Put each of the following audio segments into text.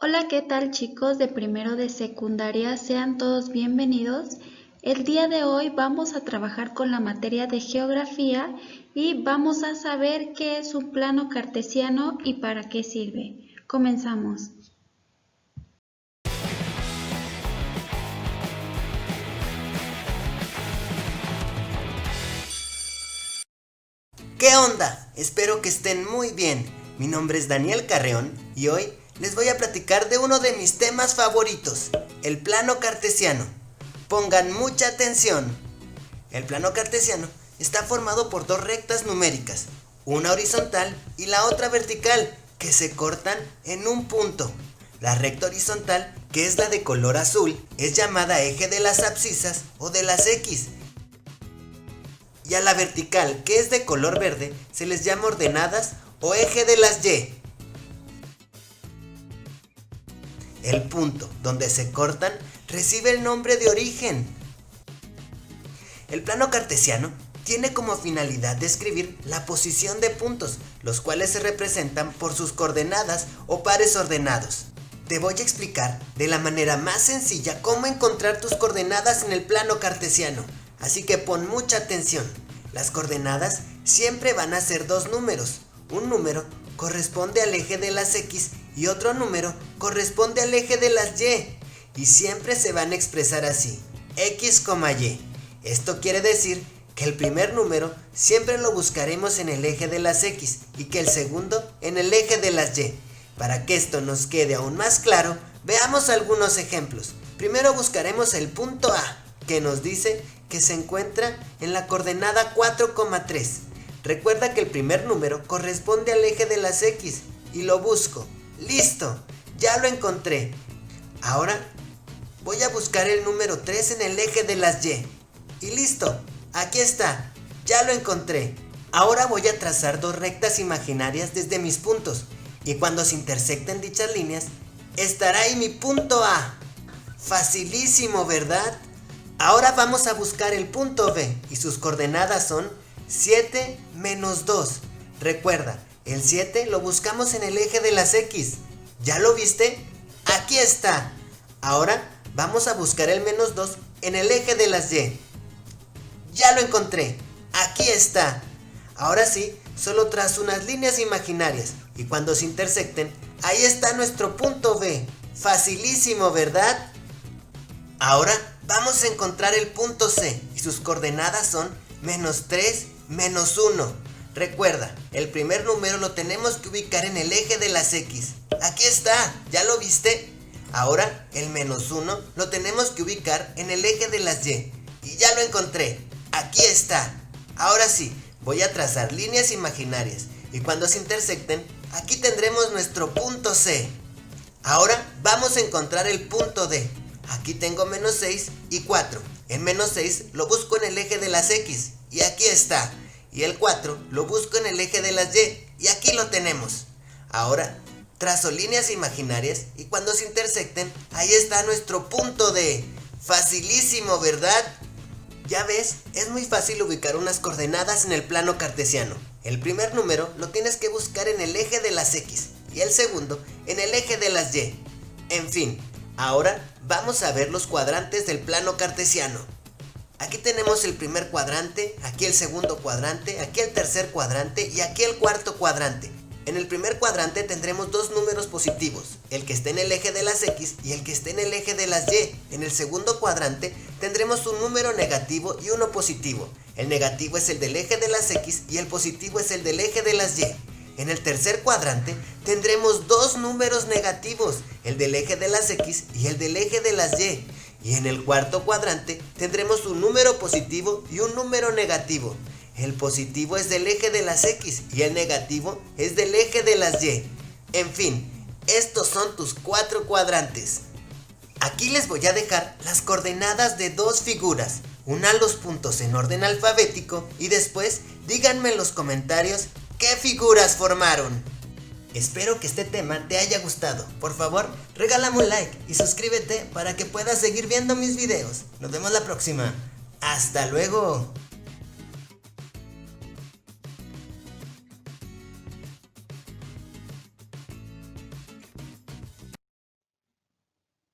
Hola, ¿qué tal chicos de primero de secundaria? Sean todos bienvenidos. El día de hoy vamos a trabajar con la materia de geografía y vamos a saber qué es un plano cartesiano y para qué sirve. Comenzamos. ¿Qué onda? Espero que estén muy bien. Mi nombre es Daniel Carreón y hoy les voy a platicar de uno de mis temas favoritos, el plano cartesiano. Pongan mucha atención. El plano cartesiano está formado por dos rectas numéricas, una horizontal y la otra vertical, que se cortan en un punto. La recta horizontal, que es la de color azul, es llamada eje de las abscisas o de las X. Y a la vertical, que es de color verde, se les llama ordenadas o eje de las Y. El punto donde se cortan recibe el nombre de origen. El plano cartesiano tiene como finalidad describir la posición de puntos, los cuales se representan por sus coordenadas o pares ordenados. Te voy a explicar de la manera más sencilla cómo encontrar tus coordenadas en el plano cartesiano, así que pon mucha atención. Las coordenadas siempre van a ser dos números. Un número corresponde al eje de las X y otro número corresponde al eje de las Y. Y siempre se van a expresar así, X, Y. Esto quiere decir que el primer número siempre lo buscaremos en el eje de las X y que el segundo en el eje de las Y. Para que esto nos quede aún más claro, veamos algunos ejemplos. Primero buscaremos el punto A, que nos dice que se encuentra en la coordenada 4,3. Recuerda que el primer número corresponde al eje de las X y lo busco. ¡Listo! Ya lo encontré. Ahora voy a buscar el número 3 en el eje de las Y. Y listo, aquí está, ya lo encontré. Ahora voy a trazar dos rectas imaginarias desde mis puntos. Y cuando se intersecten dichas líneas, estará ahí mi punto A. Facilísimo, ¿verdad? Ahora vamos a buscar el punto B y sus coordenadas son 7 menos 2. Recuerda, el 7 lo buscamos en el eje de las X. ¿Ya lo viste? Aquí está. Ahora vamos a buscar el menos 2 en el eje de las Y. Ya lo encontré. Aquí está. Ahora sí, solo trazo unas líneas imaginarias y cuando se intersecten, ahí está nuestro punto B. Facilísimo, ¿verdad? Ahora vamos a encontrar el punto C y sus coordenadas son menos 3, menos 1. Recuerda, el primer número lo tenemos que ubicar en el eje de las X. Aquí está, ¿ya lo viste? Ahora el menos 1 lo tenemos que ubicar en el eje de las Y. Y ya lo encontré, aquí está. Ahora sí, voy a trazar líneas imaginarias y cuando se intersecten, aquí tendremos nuestro punto C. Ahora vamos a encontrar el punto D. Aquí tengo menos 6 y 4. El menos 6 lo busco en el eje de las X y aquí está. Y el 4 lo busco en el eje de las Y y aquí lo tenemos. Ahora trazo líneas imaginarias y cuando se intersecten, ahí está nuestro punto D. Facilísimo, ¿verdad? Ya ves, es muy fácil ubicar unas coordenadas en el plano cartesiano. El primer número lo tienes que buscar en el eje de las X y el segundo en el eje de las Y. En fin, ahora vamos a ver los cuadrantes del plano cartesiano. Aquí tenemos el primer cuadrante, aquí el segundo cuadrante, aquí el tercer cuadrante y aquí el cuarto cuadrante. En el primer cuadrante tendremos dos números positivos, el que esté en el eje de las X y el que esté en el eje de las Y. En el segundo cuadrante tendremos un número negativo y uno positivo. El negativo es el del eje de las X y el positivo es el del eje de las Y. En el tercer cuadrante tendremos dos números negativos, el del eje de las X y el del eje de las Y. Y en el cuarto cuadrante tendremos un número positivo y un número negativo. El positivo es del eje de las X y el negativo es del eje de las Y. En fin, estos son tus cuatro cuadrantes. Aquí les voy a dejar las coordenadas de dos figuras. Una los puntos en orden alfabético y después díganme en los comentarios qué figuras formaron. Espero que este tema te haya gustado. Por favor, regálame un like y suscríbete para que puedas seguir viendo mis videos. Nos vemos la próxima. ¡Hasta luego!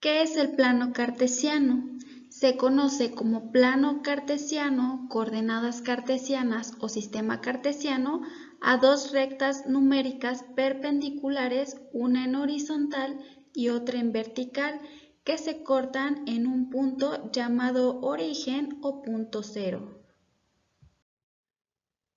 ¿Qué es el plano cartesiano? Se conoce como plano cartesiano, coordenadas cartesianas o sistema cartesiano a dos rectas numéricas perpendiculares, una en horizontal y otra en vertical, que se cortan en un punto llamado origen o punto cero.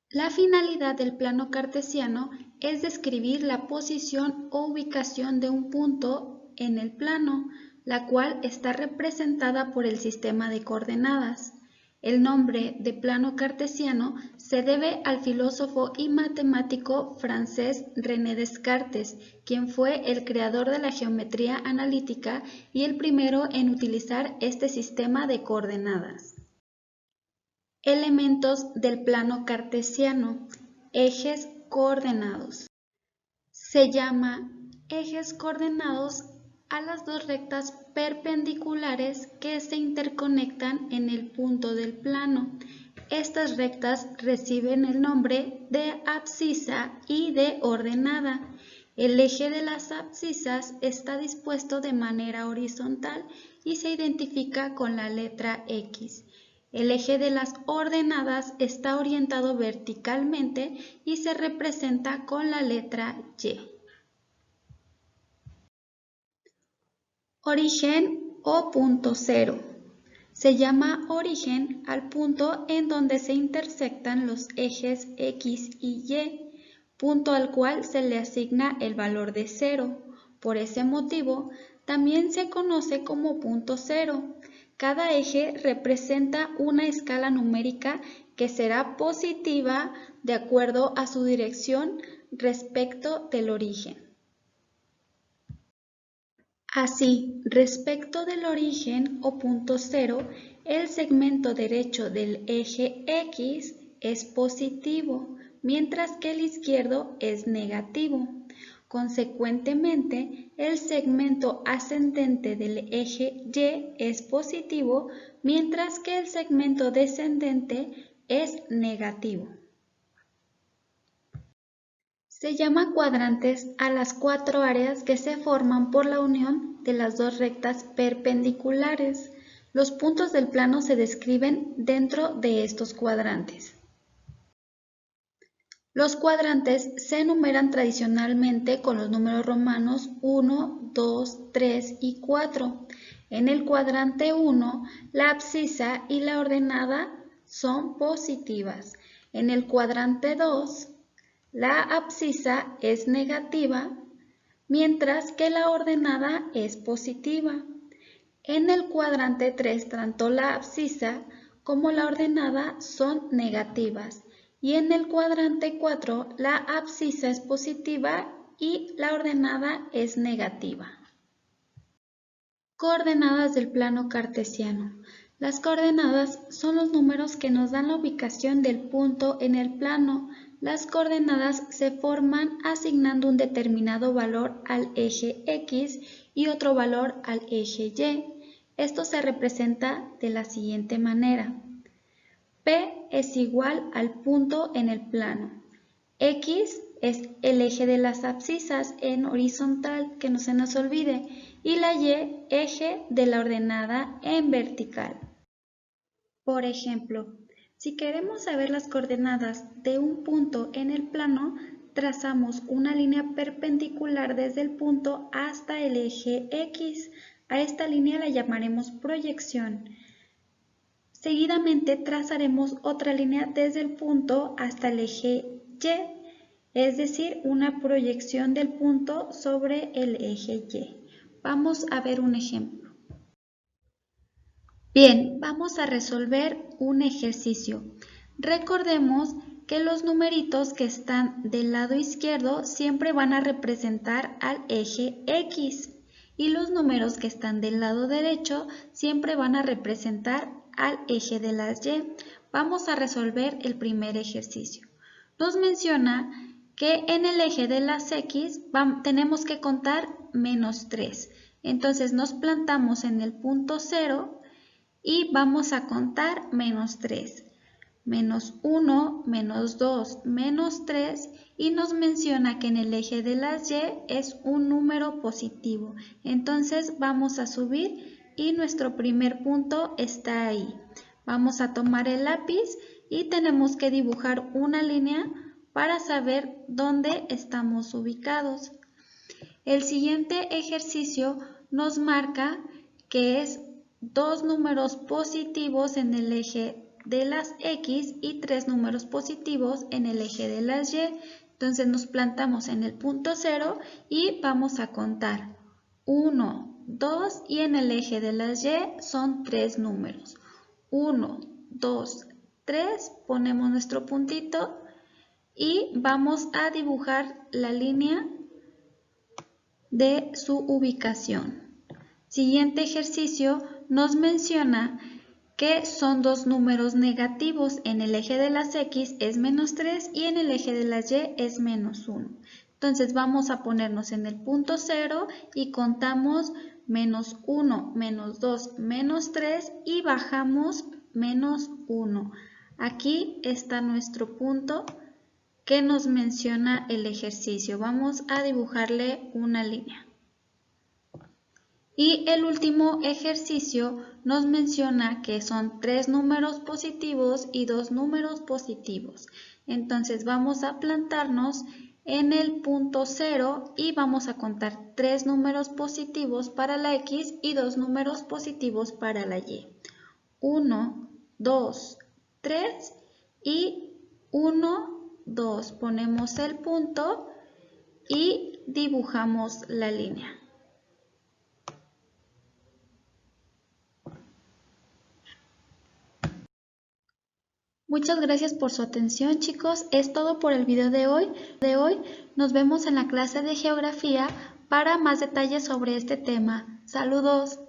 La finalidad del plano cartesiano es describir la posición o ubicación de un punto en el plano, la cual está representada por el sistema de coordenadas. El nombre de plano cartesiano se debe al filósofo y matemático francés René Descartes, quien fue el creador de la geometría analítica y el primero en utilizar este sistema de coordenadas. Elementos del plano cartesiano. Ejes coordenados. Se llama ejes coordenados a las dos rectas perpendiculares que se interconectan en el punto del plano. Estas rectas reciben el nombre de abscisa y de ordenada. El eje de las abscisas está dispuesto de manera horizontal y se identifica con la letra X. El eje de las ordenadas está orientado verticalmente y se representa con la letra Y. Origen o punto cero. Se llama origen al punto en donde se intersectan los ejes X y Y, punto al cual se le asigna el valor de 0. Por ese motivo, también se conoce como punto cero. Cada eje representa una escala numérica que será positiva de acuerdo a su dirección respecto del origen. Así, respecto del origen o punto cero, el segmento derecho del eje X es positivo, mientras que el izquierdo es negativo. Consecuentemente, el segmento ascendente del eje Y es positivo, mientras que el segmento descendente es negativo. Se llama cuadrantes a las 4 áreas que se forman por la unión de las dos rectas perpendiculares. Los puntos del plano se describen dentro de estos cuadrantes. Los cuadrantes se enumeran tradicionalmente con los números romanos 1, 2, 3 y 4. En el cuadrante 1, la abscisa y la ordenada son positivas. En el cuadrante 2, la abscisa es negativa, mientras que la ordenada es positiva. En el cuadrante 3, tanto la abscisa como la ordenada son negativas. Y en el cuadrante 4, la abscisa es positiva y la ordenada es negativa. Coordenadas del plano cartesiano. Las coordenadas son los números que nos dan la ubicación del punto en el plano. Las coordenadas se forman asignando un determinado valor al eje X y otro valor al eje Y. Esto se representa de la siguiente manera. P es igual al punto en el plano. X es el eje de las abscisas en horizontal, que no se nos olvide, y la Y, eje de la ordenada en vertical. Por ejemplo, si queremos saber las coordenadas de un punto en el plano, trazamos una línea perpendicular desde el punto hasta el eje X. A esta línea la llamaremos proyección. Seguidamente trazaremos otra línea desde el punto hasta el eje Y, es decir, una proyección del punto sobre el eje Y. Vamos a ver un ejemplo. Bien, vamos a resolver un ejercicio. Recordemos que los numeritos que están del lado izquierdo siempre van a representar al eje X y los números que están del lado derecho siempre van a representar al eje de las Y. Vamos a resolver el primer ejercicio. Nos menciona que en el eje de las X tenemos que contar menos 3. Entonces nos plantamos en el punto 0 y vamos a contar menos 3. menos 1, menos 2, menos 3 y nos menciona que en el eje de las Y es un número positivo. Entonces vamos a subir y nuestro primer punto está ahí. Vamos a tomar el lápiz y tenemos que dibujar una línea para saber dónde estamos ubicados. El siguiente ejercicio nos marca que es 2 números positivos en el eje de las X y 3 números positivos en el eje de las Y. Entonces nos plantamos en el punto 0 y vamos a contar 1, 2 y en el eje de las Y son 3 números. 1, 2, 3, ponemos nuestro puntito y vamos a dibujar la línea de su ubicación. Siguiente ejercicio nos menciona que son 2 números negativos. En el eje de las X es menos 3 y en el eje de las Y es menos 1. Entonces vamos a ponernos en el punto 0 y contamos menos 1, menos 2, menos 3 y bajamos menos 1. Aquí está nuestro punto que nos menciona el ejercicio. Vamos a dibujarle una línea. Y el último ejercicio nos menciona que son 3 números positivos y 2 números positivos. Entonces vamos a plantarnos en el punto 0 y vamos a contar 3 números positivos para la X y 2 números positivos para la Y. 1, 2, 3 y 1, 2. Ponemos el punto y dibujamos la línea. Muchas gracias por su atención, chicos. Es todo por el video de hoy. Nos vemos en la clase de geografía para más detalles sobre este tema. Saludos.